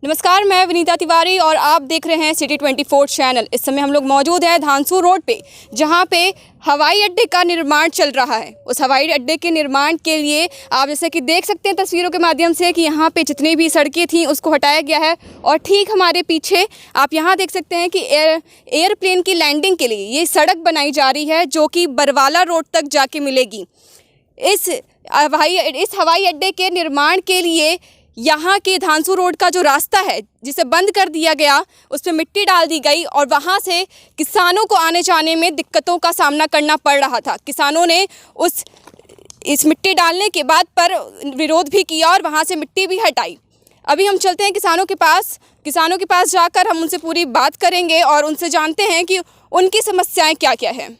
नमस्कार, मैं विनीता तिवारी और आप देख रहे हैं सिटी 24 चैनल। इस समय हम लोग मौजूद हैं धानसू रोड पे, जहां पे हवाई अड्डे का निर्माण चल रहा है। उस हवाई अड्डे के निर्माण के लिए आप जैसे कि देख सकते हैं तस्वीरों के माध्यम से कि यहाँ पे जितनी भी सड़कें थीं उसको हटाया गया है। और ठीक हमारे पीछे आप यहाँ देख सकते हैं कि एयरप्लेन की लैंडिंग के लिए ये सड़क बनाई जा रही है, जो कि बरवाला रोड तक जाके मिलेगी। इस हवाई अड्डे के निर्माण के लिए यहाँ के धानसू रोड का जो रास्ता है जिसे बंद कर दिया गया, उस पर मिट्टी डाल दी गई और वहाँ से किसानों को आने जाने में दिक्कतों का सामना करना पड़ रहा था। किसानों ने इस मिट्टी डालने के बाद पर विरोध भी किया और वहाँ से मिट्टी भी हटाई। अभी हम चलते हैं किसानों के पास जाकर हम उनसे पूरी बात करेंगे और उनसे जानते हैं कि उनकी समस्याएं क्या क्या है।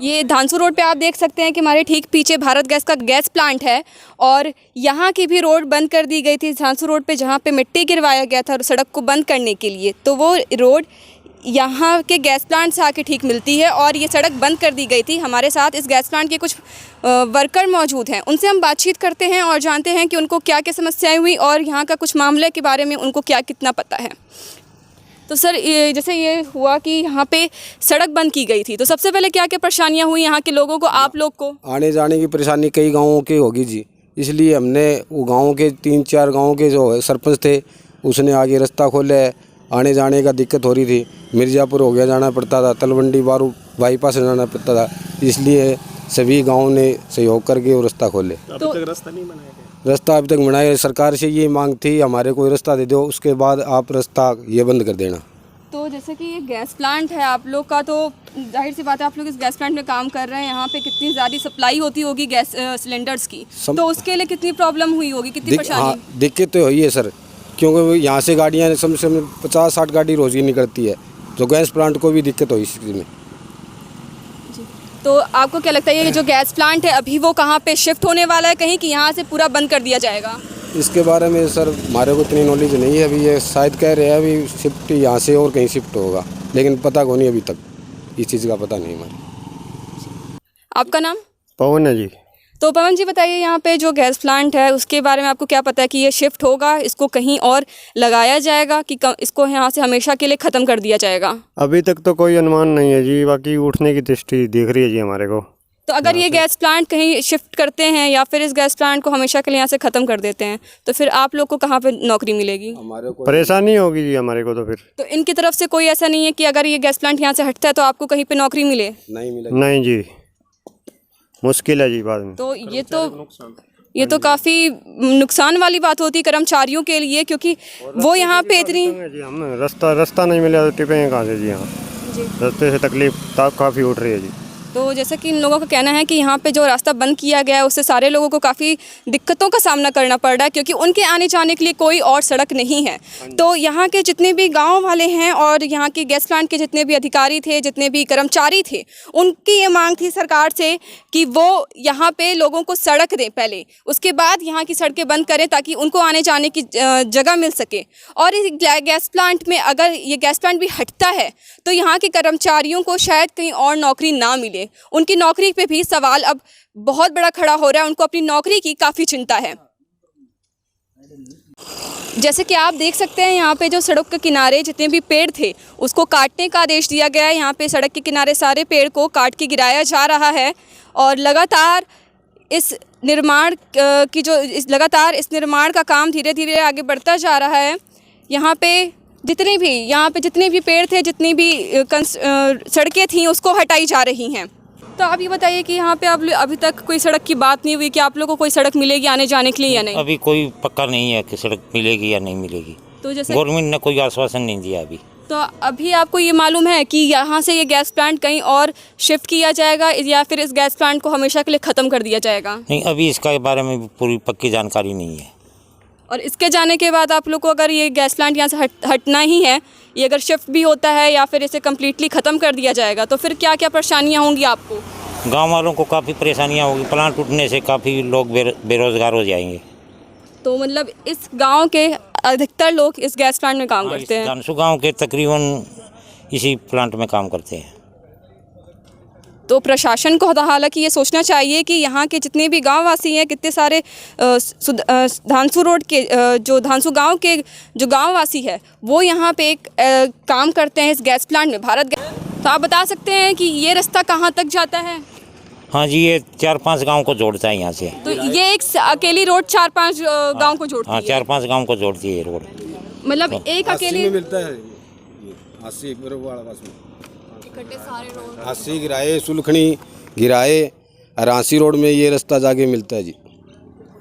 ये धानसू रोड पे आप देख सकते हैं कि हमारे ठीक पीछे भारत गैस का गैस प्लांट है और यहाँ की भी रोड बंद कर दी गई थी धानसू रोड पे, जहाँ पे मिट्टी गिरवाया गया था सड़क को बंद करने के लिए। तो वो रोड यहाँ के गैस प्लांट से आके ठीक मिलती है और ये सड़क बंद कर दी गई थी। हमारे साथ इस गैस प्लांट के कुछ वर्कर मौजूद हैं, उनसे हम बातचीत करते हैं और जानते हैं कि उनको क्या क्या समस्याएँ हुई और यहाँ का कुछ मामले के बारे में उनको क्या कितना पता है। तो सर, जैसे ये हुआ कि यहाँ पे सड़क बंद की गई थी, तो सबसे पहले क्या क्या परेशानियाँ हुई यहाँ के लोगों को, आप लोग को? आने जाने की परेशानी कई गांवों की होगी जी, इसलिए हमने वो गांवों के 3-4 गांवों के जो सरपंच थे उसने आगे रास्ता खोला है। आने जाने का दिक्कत हो रही थी, मिर्ज़ापुर हो गया जाना पड़ता था, तलवंडी बारू बाईपास जाना पड़ता था, इसलिए सभी गाँव ने सहयोग करके वो रास्ता खोले। तो अभी तक रास्ता नहीं बनाया गया? रास्ता अभी तक बनाया, सरकार से ये मांग थी हमारे को रास्ता दे दो, उसके बाद आप रास्ता ये बंद कर देना। तो जैसे कि ये गैस प्लांट है आप लोग का, तो जाहिर सी बात है आप लोग इस गैस प्लांट में काम कर रहे हैं, यहाँ पे कितनी ज़्यादा सप्लाई होती होगी गैस सिलेंडर्स की, तो उसके लिए कितनी प्रॉब्लम हुई होगी, कितनी परेशानी? हाँ, दिक्कत तो हुई है सर, क्योंकि यहाँ से गाड़ियाँ कम से कम 50-60 गाड़ी रोज़ ही निकलती है, तो गैस प्लांट को भी दिक्कत हुई इस चीज़ में। तो आपको क्या लगता है ये जो गैस प्लांट है अभी वो कहाँ पे शिफ्ट होने वाला है कहीं, कि यहाँ से पूरा बंद कर दिया जाएगा? इसके बारे में सर हमारे को इतनी नॉलेज नहीं है, अभी ये शायद कह रहे हैं अभी शिफ्ट यहाँ से और कहीं शिफ्ट होगा, लेकिन पता को नहीं अभी तक, इस चीज़ का पता नहीं हमारे। आपका नाम? पवन है जी। तो पवन जी बताइए, यहाँ पे जो गैस प्लांट है उसके बारे में आपको क्या पता है कि ये शिफ्ट होगा, इसको कहीं और लगाया जाएगा कि इसको यहाँ से हमेशा के लिए ख़त्म कर दिया जाएगा? अभी तक तो कोई अनुमान नहीं है जी, बाकी उठने की दृष्टि दिख रही है जी हमारे को। तो अगर ये गैस प्लांट कहीं शिफ्ट करते हैं या फिर इस गैस प्लांट को हमेशा के लिए यहाँ से ख़त्म कर देते हैं, तो फिर आप लोग को कहाँ पे नौकरी मिलेगी? हमारे को परेशानी होगी जी हमारे को। तो फिर तो इनकी तरफ से कोई ऐसा नहीं है कि अगर ये गैस प्लांट यहाँ से हटता है तो आपको कहीं पे नौकरी मिले? नहीं मिला। नहीं जी, मुश्किल है जी बाद में। तो ये तो काफ़ी नुकसान वाली बात होती है कर्मचारियों के लिए, क्योंकि वो यहाँ पे इतनी जी हम रास्ता नहीं मिला तो टिपेंगे कहाँ से जी? यहाँ रास्ते से तकलीफ काफ़ी उठ रही है जी। तो जैसा कि इन लोगों का कहना है कि यहाँ पे जो रास्ता बंद किया गया है उससे सारे लोगों को काफ़ी दिक्कतों का सामना करना पड़ रहा है, क्योंकि उनके आने जाने के लिए कोई और सड़क नहीं है। तो यहाँ के जितने भी गांव वाले हैं और यहाँ के गैस प्लांट के जितने भी अधिकारी थे, जितने भी कर्मचारी थे, उनकी ये मांग थी सरकार से कि वो यहाँ पे लोगों को सड़क दें पहले, उसके बाद यहाँ की सड़कें बंद करें ताकि उनको आने जाने की जगह मिल सके। और इस गैस प्लांट में अगर ये गैस प्लांट भी हटता है तो यहाँ के कर्मचारियों को शायद कहीं और नौकरी ना मिले। उनकी नौकरी पे भी सवाल अब बहुत बड़ा खड़ा हो रहा है, उनको अपनी नौकरी की काफ़ी चिंता है। जैसे कि आप देख सकते हैं यहाँ पे जो सड़क के किनारे जितने भी पेड़ थे उसको काटने का आदेश दिया गया है। यहाँ पे सड़क के किनारे सारे पेड़ को काट के गिराया जा रहा है और लगातार इस निर्माण का काम धीरे धीरे आगे बढ़ता जा रहा है। यहाँ पे जितने भी पेड़ थे, जितनी भी सड़कें थीं उसको हटाई जा रही हैं। तो आप ये बताइए कि यहाँ पे अभी तक कोई सड़क की बात नहीं हुई कि आप लोगों को कोई सड़क मिलेगी आने जाने के लिए या नहीं? अभी कोई पक्का नहीं है कि सड़क मिलेगी या नहीं मिलेगी, तो जैसे गवर्नमेंट ने कोई आश्वासन नहीं दिया अभी। तो अभी आपको ये मालूम है कि यहाँ से ये गैस प्लांट कहीं और शिफ्ट किया जाएगा या फिर इस गैस प्लांट को हमेशा के लिए ख़त्म कर दिया जाएगा? नहीं, अभी इसके बारे में पूरी पक्की जानकारी नहीं है। और इसके जाने के बाद आप लोग को अगर ये गैस प्लांट यहाँ से हटना ही है, ये अगर शिफ्ट भी होता है या फिर इसे कम्प्लीटली ख़त्म कर दिया जाएगा, तो फिर क्या क्या परेशानियाँ होंगी आपको? गांव वालों को काफ़ी परेशानियाँ होगी, प्लांट टूटने से काफ़ी लोग बेरोजगार हो जाएंगे। तो मतलब इस गांव के अधिकतर लोग इस गैस प्लांट में काम करते हैं? धानसू गांव के तकरीबन इसी प्लांट में काम करते हैं। तो प्रशासन को हालांकि ये सोचना चाहिए कि यहाँ के जितने भी गाँव वासी हैं, कितने सारे धानसू रोड के जो धानसू गाँव के जो गाँव वासी है वो यहाँ पे एक काम करते हैं इस गैस प्लांट में, भारत गैस। तो आप बता सकते हैं कि ये रास्ता कहाँ तक जाता है? हाँ जी, ये 4-5 गांव को जोड़ता है यहाँ से। तो ये एक अकेली रोड 4-5 गांव को जोड़ती हाँ, है? 4-5 गांव को जोड़ती है ये रोड। मतलब एक अकेली मिलता है 80 इकट्ठे सारे रोड 80 गिराए, सुलखनी गिराए, रांसी रोड में ये रास्ता जाके मिलता है जी।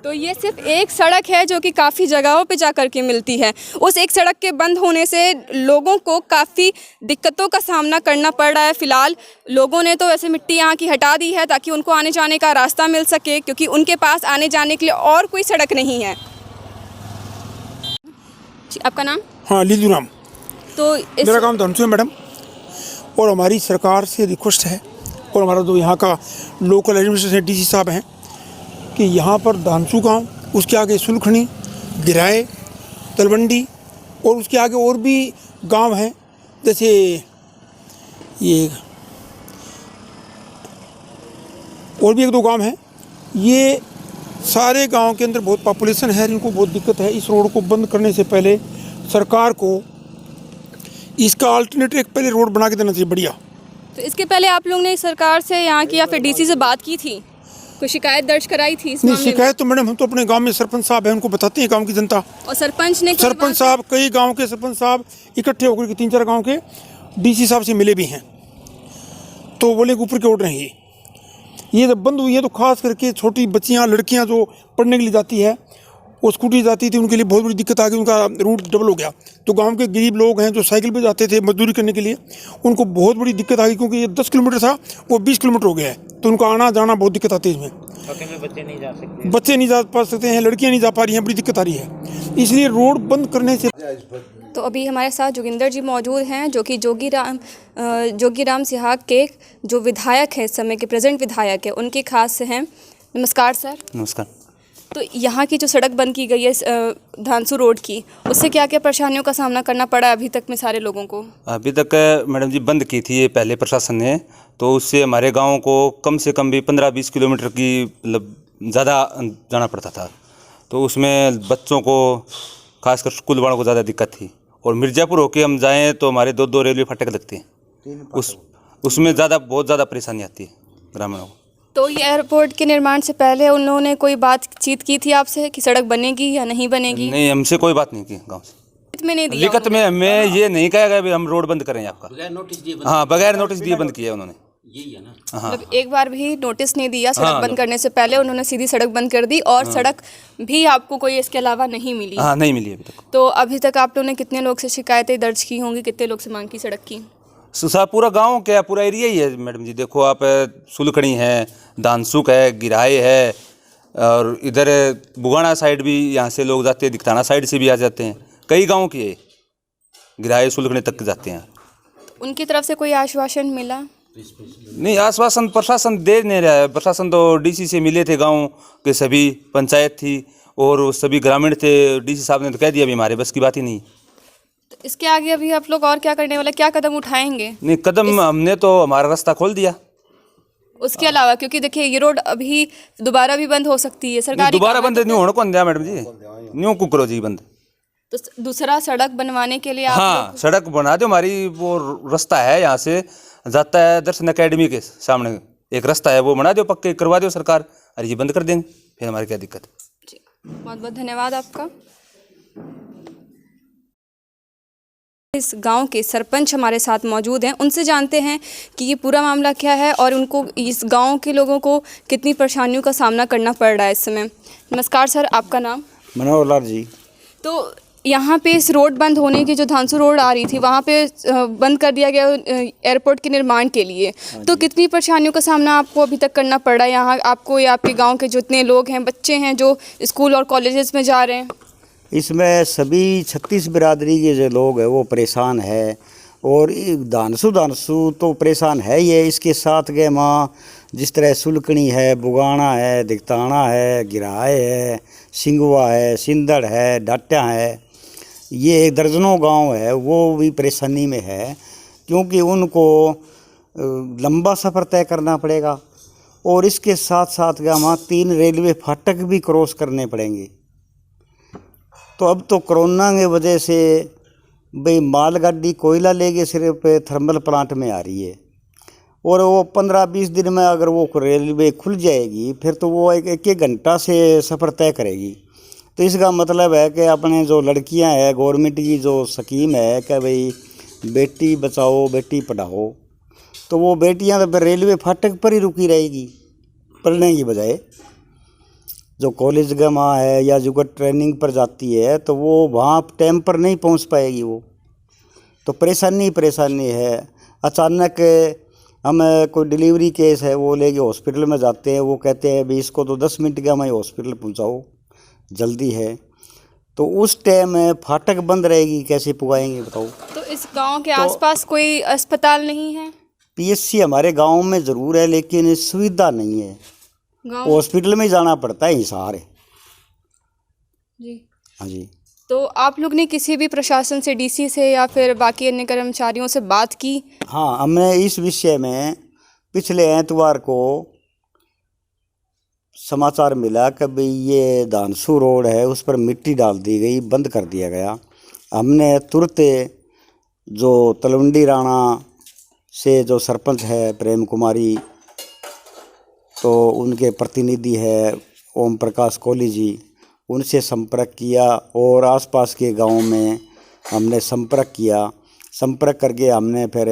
तो ये सिर्फ एक सड़क है जो कि काफ़ी जगहों पे जा कर के मिलती है। उस एक सड़क के बंद होने से लोगों को काफ़ी दिक्कतों का सामना करना पड़ रहा है। फ़िलहाल लोगों ने तो वैसे मिट्टी यहाँ की हटा दी है ताकि उनको आने जाने का रास्ता मिल सके, क्योंकि उनके पास आने जाने के लिए और कोई सड़क नहीं है। जी, आपका नाम? हाँ, लीलू राम। तो मेरा काम धनसू है मैडम, और हमारी सरकार से रिक्वेस्ट है, और हमारा जो यहाँ का लोकल एडमिनिस्ट्रेशन डीसी साहब हैं, कि यहाँ पर धानसू गांव, उसके आगे सुलखनी, गिराए, तलवंडी, और उसके आगे और भी गांव हैं, जैसे ये और भी 1-2 गांव हैं। ये सारे गांव के अंदर बहुत पॉपुलेशन है, इनको बहुत दिक्कत है। इस रोड को बंद करने से पहले सरकार को इसका अल्टरनेटिव एक पहले रोड बना के देना चाहिए बढ़िया। तो इसके पहले आप लोग ने सरकार से यहाँ की या फिर डीसी से बात की थी, कोई शिकायत दर्ज कराई थी इस नहीं, मामले में? शिकायत तो मैडम हम तो अपने गांव में सरपंच साहब हैं, उनको बताते हैं गांव की जनता। और सरपंच ने सरपंच साहब, कई गांव के सरपंच साहब इकट्ठे होकर के 3-4 गांव के डीसी साहब से मिले भी हैं, तो बोले कि ऊपर के ऑर्डर हैं ये जब बंद हुई है, तो खास करके छोटी बच्चियां, लड़कियां जो पढ़ने के लिए जाती है, वो स्कूटी जाती थी, उनके लिए बहुत बड़ी दिक्कत आ गई, उनका रूट डबल हो गया। तो गांव के गरीब लोग हैं जो साइकिल पे जाते थे मजदूरी करने के लिए, उनको बहुत बड़ी दिक्कत आ गई, क्योंकि ये 10 किलोमीटर था, वो 20 किलोमीटर हो गया है, तो उनका आना जाना बहुत दिक्कत आती है इसमें। बच्चे नहीं जा सकते, बच्चे नहीं जा पा सकते हैं, लड़कियां नहीं जा पा रही हैं, बड़ी दिक्कत आ रही है। इसलिए रोड बंद करने से। तो अभी हमारे साथ जोगिंदर जी मौजूद हैं, जो कि जोगीराम सिहाग के जो विधायक हैं, इस समय के प्रेजेंट विधायक हैं, उनके खास हैं। नमस्कार सर। नमस्कार। तो यहाँ की जो सड़क बंद की गई है धानसू रोड की, उससे क्या क्या परेशानियों का सामना करना पड़ा अभी तक में सारे लोगों को? अभी तक मैडम जी बंद की थी ये पहले प्रशासन ने, तो उससे हमारे गांव को कम से कम भी 15-20 किलोमीटर की मतलब ज़्यादा जाना पड़ता था। तो उसमें बच्चों को, खासकर स्कूल वालों को ज़्यादा दिक्कत थी। और मिर्ज़ापुर होके हम जाएँ तो हमारे 2 रेलवे फाटक लगते हैं, उसमें बहुत ज़्यादा परेशानी आती है ग्रामीणों को। तो ये एयरपोर्ट के निर्माण से पहले उन्होंने कोई बातचीत की थी आपसे कि सड़क बनेगी या नहीं बनेगी? नहीं, हमसे कोई बात नहीं की गाँव से। में नहीं दिया लिखत में हमें ये नहीं कहा गया हम रोड बंद करें आपका, हाँ, बगैर नोटिस दिए बंद किया उन्होंने। यही है ना, हाँ, मतलब एक बार भी नोटिस नहीं दिया सड़क बंद करने से पहले, उन्होंने सीधी सड़क बंद कर दी, और सड़क भी आपको कोई इसके अलावा नहीं मिली? हाँ, नहीं मिली अभी तक। तो अभी तक आप लोगों ने कितने लोग से शिकायतें दर्ज की होंगी, कितने लोग से मांग की सड़क की? पूरा गांव क्या, पूरा एरिया ही है मैडम जी। देखो आप, सुलखड़ी है, दानसुक है, गिराए है, और इधर बुगाना साइड भी यहाँ से लोग जाते हैं, दिखताना साइड से भी आ जाते हैं, कई गांव की है, गिराए सुलखड़ी तक जाते हैं। उनकी तरफ से कोई आश्वासन मिला? नहीं, आश्वासन प्रशासन दे नहीं रहा है। प्रशासन तो डीसी से मिले थे, गाँव के सभी पंचायत थी और सभी ग्रामीण थे, डीसी साहब ने तो कह दिया अभी हमारे बस की बात ही नहीं। तो इसके आगे अभी आप लोग और क्या करने वाले, क्या कदम उठाएंगे? नहीं, कदम हमने तो हमारा रास्ता खोल दिया। उसके अलावा, क्योंकि देखिए ये रोड अभी दोबारा भी बंद हो सकती है, सरकारी दोबारा बंद नहीं होने कौन दिया मैडम जी, न्यू कुकरो जी बंद। तो दूसरा सड़क बनवाने के लिए आप हाँ, सड़क बना दो। हमारी वो रास्ता है यहाँ से जाता है दर्शन अकेडमी के सामने, एक रास्ता है, वो बना दो, पक्के करवा दो सरकार, और ये बंद कर देंगे, फिर हमारी क्या दिक्कत है। जी, बहुत बहुत धन्यवाद आपका। इस गांव के सरपंच हमारे साथ मौजूद हैं, उनसे जानते हैं कि ये पूरा मामला क्या है और उनको, इस गांव के लोगों को कितनी परेशानियों का सामना करना पड़ रहा है इस समय। नमस्कार सर, आपका नाम? मनोहर लाल जी। तो यहाँ पे इस रोड बंद होने की, जो धानसू रोड आ रही थी, वहाँ पे बंद कर दिया गया एयरपोर्ट के निर्माण के लिए, तो कितनी परेशानियों का सामना आपको अभी तक करना पड़ रहा है यहाँ आपको या आपके गाँव के जितने लोग हैं, बच्चे हैं जो स्कूल और कॉलेजेस में जा रहे हैं? इसमें सभी 36 बिरादरी के जो लोग हैं वो परेशान है, और धानसू तो परेशान है ये। इसके साथ के माँ जिस तरह सुलकनी है, बुगाना है, दिगताना है, गिराए है, सिंगवा है, सिंदड़ है, डाटा है, ये दर्जनों गांव है, वो भी परेशानी में है, क्योंकि उनको लंबा सफ़र तय करना पड़ेगा और इसके साथ साथ वहाँ 3 रेलवे फाटक भी क्रॉस करने पड़ेंगे। तो अब तो कोरोना की वजह से भाई मालगाड़ी कोयला लेके सिर्फ थर्मल प्लांट में आ रही है और वो 15-20 दिन में अगर वो रेलवे खुल जाएगी फिर तो वो एक घंटा से सफ़र तय करेगी। तो इसका मतलब है कि अपने जो लड़कियां हैं, गवर्नमेंट की जो स्कीम है कि भाई बेटी बचाओ बेटी पढ़ाओ, तो वो बेटियां तो फिर रेलवे फाटक पर ही रुकी रहेगी पढ़ने की बजाय। जो कॉलेज का माँ है या जो ट्रेनिंग पर जाती है तो वो वहाँ टाइम पर नहीं पहुँच पाएगी, वो तो परेशानी है। अचानक हम कोई डिलीवरी केस है वो लेके हॉस्पिटल में जाते हैं, वो कहते हैं भाई इसको तो 10 मिनट का मैं हॉस्पिटल पहुँचाओ, जल्दी है। तो उस टाइम फाटक बंद रहेगी, कैसे पुगाएंगे बताओ। तो इस गांव के आसपास कोई अस्पताल नहीं है? पीएचसी हमारे गांव में ज़रूर है लेकिन सुविधा नहीं है, हॉस्पिटल में जाना पड़ता है हिसार है जी। हाँ जी। तो आप लोग ने किसी भी प्रशासन से, डीसी से या फिर बाकी अन्य कर्मचारियों से बात की? हाँ, हमने इस विषय में पिछले एतवार को समाचार मिला कि भाई ये धानसू रोड है उस पर मिट्टी डाल दी गई, बंद कर दिया गया। हमने तुरंत जो तलवंडी राणा से जो सरपंच है प्रेम कुमारी, तो उनके प्रतिनिधि है ओम प्रकाश कोहली जी, उनसे संपर्क किया और आसपास के गांव में हमने संपर्क किया। संपर्क करके हमने फिर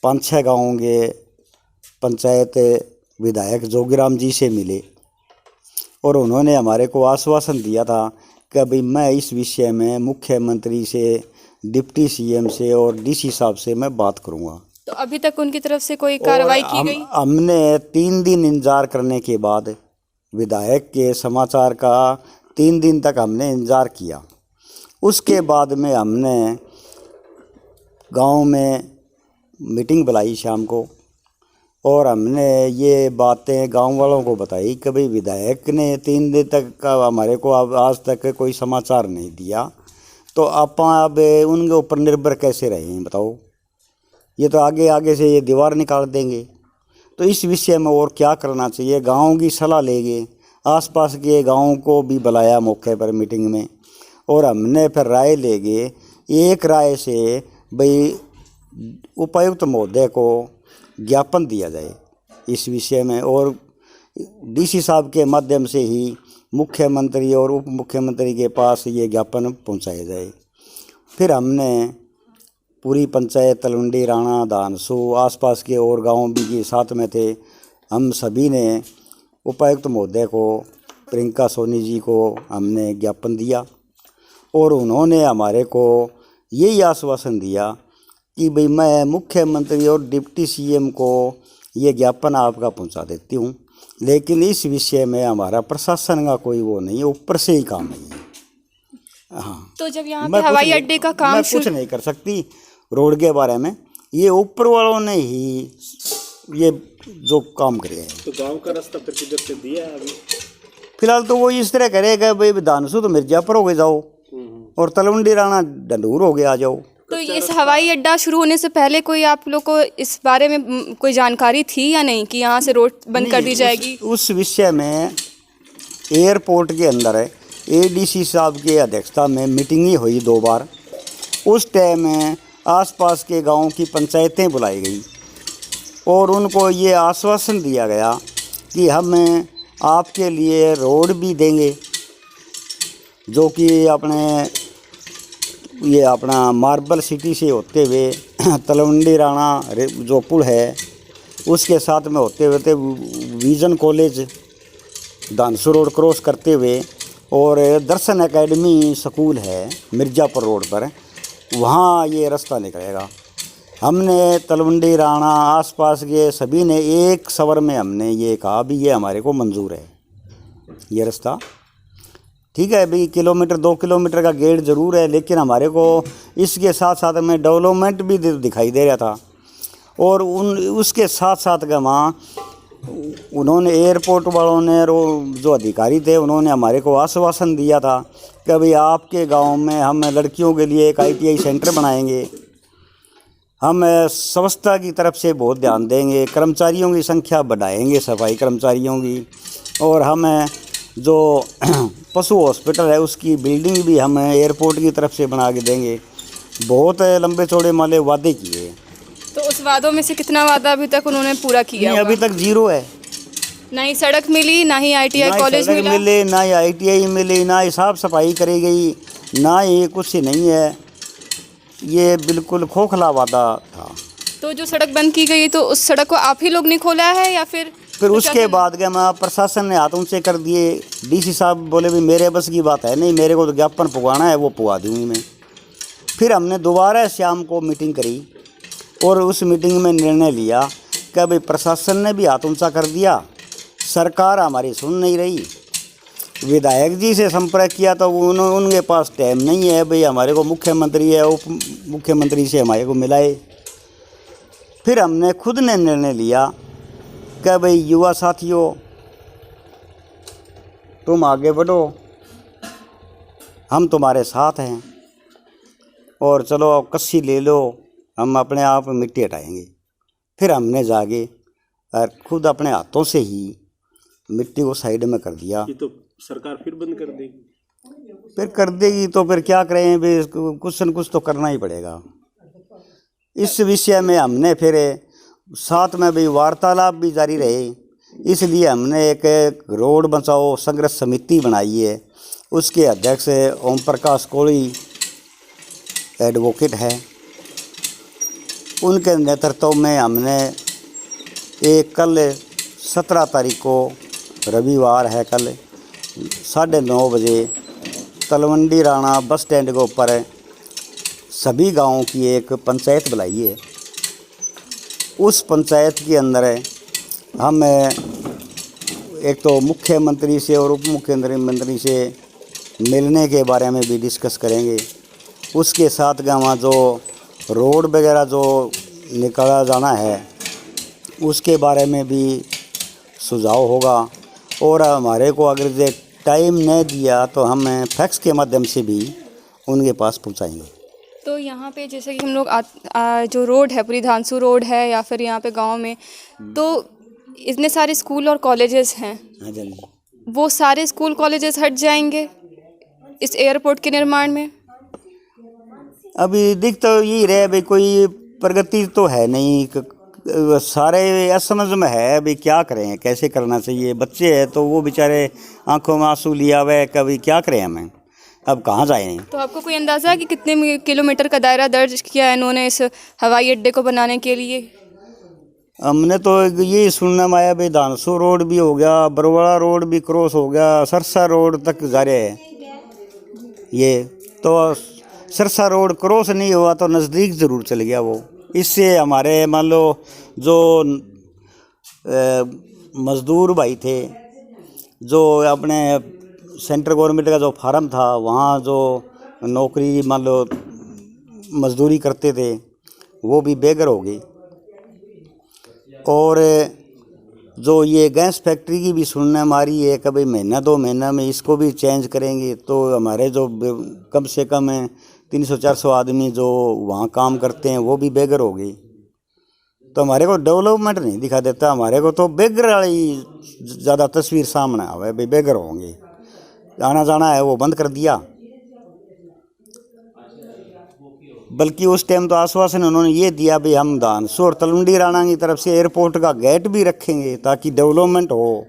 5-6 गाँवों के पंचायत विधायक जोगीराम जी से मिले और उन्होंने हमारे को आश्वासन दिया था कि भाई मैं इस विषय में मुख्यमंत्री से, डिप्टी सीएम से और डीसी साहब से मैं बात करूंगा। तो अभी तक उनकी तरफ से कोई कार्रवाई की गई? हमने 3 दिन इंतजार करने के बाद विधायक के समाचार का 3 दिन तक हमने इंतजार किया। उसके बाद में हमने गांव में मीटिंग बुलाई शाम को और हमने ये बातें गांव वालों को बताई कि भाई विधायक ने 3 दिन तक का हमारे को आज तक कोई समाचार नहीं दिया, तो आप अब उनके ऊपर निर्भर कैसे रहें बताओ। ये तो आगे से ये दीवार निकाल देंगे। तो इस विषय में और क्या करना चाहिए, गाँव की सलाह लेंगे, आसपास के गाँव को भी बुलाया मौके पर मीटिंग में और हमने फिर राय लेंगे। एक राय से भाई उपायुक्त महोदय को ज्ञापन दिया जाए इस विषय में और डीसी साहब के माध्यम से ही मुख्यमंत्री और उप मुख्यमंत्री के पास ये ज्ञापन पहुंचाया जाए। फिर हमने पूरी पंचायत तलवंडी राणा धानसू आसपास के और गांव भी के साथ में थे, हम सभी ने उपायुक्त महोदय को, प्रियंका सोनी जी को हमने ज्ञापन दिया और उन्होंने हमारे को यही आश्वासन दिया कि भाई मैं मुख्यमंत्री और डिप्टी सीएम को ये ज्ञापन आपका पहुंचा देती हूँ, लेकिन इस विषय में हमारा प्रशासन का कोई वो नहीं है, ऊपर से ही काम नहीं है। हाँ, तो जब यहाँ पे हवाई अड्डे का काम मैं कुछ नहीं कर सकती रोड के बारे में, ये ऊपर वालों ने ही ये जो काम करे हैं। तो गांव का रास्ता फिर किधर से दिया है अभी? फिलहाल तो वो इस तरह करेगा भाई धानसू तो मिर्जापुर हो गए जाओ और तलवंडी राणा डंडूर हो गया आ जाओ। तो इस हवाई अड्डा शुरू होने से पहले कोई आप लोग को इस बारे में कोई जानकारी थी या नहीं कि यहाँ से रोड बंद कर दी जाएगी? उस विषय में एयरपोर्ट के अंदर एडीसी साहब की अध्यक्षता में मीटिंग ही हुई 2 बार। उस टाइम में आसपास के गांवों की पंचायतें बुलाई गई और उनको ये आश्वासन दिया गया कि हम आपके लिए रोड भी देंगे, जो कि अपना मार्बल सिटी से होते हुए तलवंडी राणा जो पुल है उसके साथ में होते हुए विजन कॉलेज धानसू रोड क्रॉस करते हुए और दर्शन एकेडमी स्कूल है मिर्ज़ापुर रोड पर, वहाँ ये रास्ता निकलेगा। हमने तलवंडी राणा आसपास के सभी ने एक सवर में हमने ये कहा भी ये हमारे को मंजूर है ये रास्ता, ठीक है भाई 1 किलोमीटर 2 किलोमीटर का गेट ज़रूर है, लेकिन हमारे को इसके साथ साथ में डेवलपमेंट भी दिखाई दे रहा था। और उसके साथ साथ का वहाँ उन्होंने एयरपोर्ट वालों ने जो अधिकारी थे उन्होंने हमारे को आश्वासन दिया था कि भाई आपके गांव में हम लड़कियों के लिए एक ITI सेंटर बनाएंगे, हम स्वच्छता की तरफ से बहुत ध्यान देंगे, कर्मचारियों की संख्या बढ़ाएंगे, सफाई कर्मचारियों की। और हम जो पशु हॉस्पिटल है उसकी बिल्डिंग भी हम एयरपोर्ट की तरफ से बना के देंगे। बहुत लंबे चौड़े माले वादे किए। तो उस वादों में से कितना वादा अभी तक उन्होंने पूरा किया नहीं, अभी होगा? तक जीरो है। ना ही सड़क मिली, ना ही ITI ना ही कॉलेज सड़क मिला। मिले, ना ही ITI मिली, ना ही साफ सफाई करी गई, ना ही कुछ नहीं है। ये बिल्कुल खोखला वादा था। तो जो सड़क बंद की गई तो उस सड़क को आप ही लोग ने खोला है या फिर उसके बाद क्या मैं प्रशासन ने हाथ ऊंचे कर दिए। DC साहब बोले भी मेरे बस की बात है नहीं, मेरे को तो ज्ञापन पुगाना है, वो पुगा दूंगी मैं। फिर हमने दोबारा शाम को मीटिंग करी और उस मीटिंग में निर्णय लिया कि भाई प्रशासन ने भी हाथ ऊंचा कर दिया, सरकार हमारी सुन नहीं रही। विधायक जी से संपर्क किया तो उनके पास टाइम नहीं है, भाई हमारे को मुख्यमंत्री है, उप मुख्यमंत्री से हमारे को मिलाए। फिर हमने खुद ने निर्णय लिया कि भाई युवा साथियों तुम आगे बढ़ो, हम तुम्हारे साथ हैं और चलो अब कस्सी ले लो, हम अपने आप मिट्टी हटाएंगे। फिर हमने जाके और खुद अपने हाथों से ही मिट्टी को साइड में कर दिया। ये तो सरकार फिर बंद कर देगी। फिर कर देगी तो फिर क्या करें, भी कुछ न कुछ तो करना ही पड़ेगा। इस विषय में हमने फिर साथ में भी वार्तालाप भी जारी रहे, इसलिए हमने एक रोड बचाओ संघर्ष समिति बनाई है। उसके अध्यक्ष ओम प्रकाश कोहली एडवोकेट है, उनके नेतृत्व में हमने एक कल 17 तारीख को रविवार है, कल 9:30 बजे तलवंडी राणा बस स्टैंड के ऊपर सभी गांवों की एक पंचायत बुलाई है। उस पंचायत के अंदर हम एक तो मुख्यमंत्री से और उप मुख्यमंत्री से मिलने के बारे में भी डिस्कस करेंगे। उसके साथ वहाँ जो रोड वगैरह जो निकाला जाना है उसके बारे में भी सुझाव होगा। और हमारे को अगर ये टाइम नहीं दिया तो हम फैक्स के माध्यम से भी उनके पास पहुँचाएँगे। तो यहाँ पे जैसे कि हम लोग जो रोड है पूरी धानसू रोड है या फिर यहाँ पे गांव में तो इतने सारे स्कूल और कॉलेजेस हैं, वो सारे स्कूल कॉलेजेस हट जाएंगे इस एयरपोर्ट के निर्माण में? अभी दिख तो यही रहे भाई, कोई प्रगति तो है नहीं, सारे असमझ में है अभी क्या करें, कैसे करना चाहिए। बच्चे हैं तो वो बेचारे आंखों में आंसू लिया हुआ है, कभी क्या करें हमें, अब कहाँ जाएं। तो आपको कोई अंदाज़ा है कि कितने किलोमीटर का दायरा दर्ज किया है इन्होंने इस हवाई अड्डे को बनाने के लिए? हमने तो ये सुनने में आया भाई धानसू रोड भी हो गया, बरवाड़ा रोड भी क्रॉस हो गया, सरसा रोड तक जा रहे हैं। ये तो सरसा रोड क्रॉस नहीं हुआ तो नज़दीक ज़रूर चल गया वो। इससे हमारे मान लो जो मज़दूर भाई थे जो अपने सेंट्रल गवर्नमेंट का जो फार्म था वहाँ जो नौकरी मान लो मजदूरी करते थे वो भी बेघर हो गई। और जो ये गैस फैक्ट्री की भी सुनने में आ रही है कि भाई महीना 2 महीना में इसको भी चेंज करेंगे, तो हमारे जो कम से कम 300-400 आदमी जो वहाँ काम करते हैं वो भी बेघर हो गई। तो हमारे को डेवलपमेंट नहीं दिखा देता, हमारे को तो बेघर वाली ज़्यादा तस्वीर सामने आवे, भाई बेघर होंगे, आना जाना है वो बंद कर दिया। बल्कि उस टाइम तो आश्वासन उन्होंने ये दिया भी हम धानसू और तलवंडी राणा की तरफ से एयरपोर्ट का गेट भी रखेंगे ताकि डेवलपमेंट हो।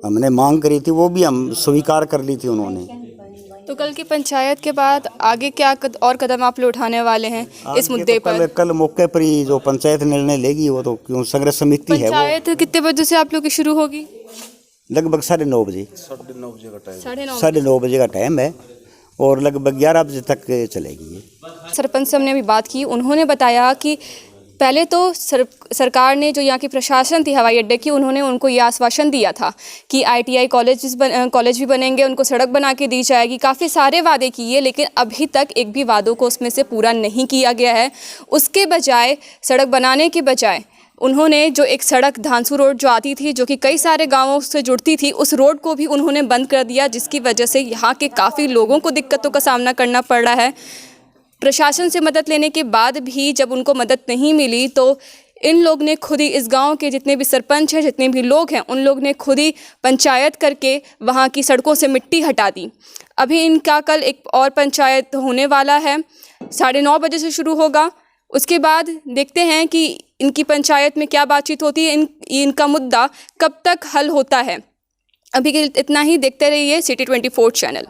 हमने मांग करी थी, वो भी हम स्वीकार कर ली थी उन्होंने। तो कल की पंचायत के बाद आगे क्या और कदम आप लोग उठाने वाले हैं इस मुद्दे पर? कल मौके पर ही जो पंचायत निर्णय लेगी वो तो क्यों संघर्ष समिति है। पंचायत कितने बजे से आप लोग की शुरू होगी? लगभग 9:30 बजे। 9:30 बजे का टाइम है और लगभग 11 बजे तक चलेगी। सरपंच से हमने अभी बात की, उन्होंने बताया कि पहले तो सरकार ने जो यहाँ की प्रशासन थी हवाई अड्डे की, उन्होंने उनको ये आश्वासन दिया था कि ITI कॉलेज भी बनेंगे, उनको सड़क बना के दी जाएगी, काफ़ी सारे वादे किए, लेकिन अभी तक एक भी वादों को उसमें से पूरा नहीं किया गया है। उसके बजाय सड़क बनाने के बजाय उन्होंने जो एक सड़क धानसू रोड जो आती थी जो कि कई सारे गांवों से जुड़ती थी, उस रोड को भी उन्होंने बंद कर दिया, जिसकी वजह से यहाँ के काफ़ी लोगों को दिक्कतों का सामना करना पड़ रहा है। प्रशासन से मदद लेने के बाद भी जब उनको मदद नहीं मिली तो इन लोग ने खुद ही, इस गांव के जितने भी सरपंच हैं, जितने भी लोग हैं, उन लोग ने खुद ही पंचायत करके वहां की सड़कों से मिट्टी हटा दी। अभी इनका कल एक और पंचायत होने वाला है, 9:30 बजे से शुरू होगा। उसके बाद देखते हैं कि इनकी पंचायत में क्या बातचीत होती है, इनका मुद्दा कब तक हल होता है। अभी के लिए इतना ही। देखते रहिए सिटी 24 चैनल।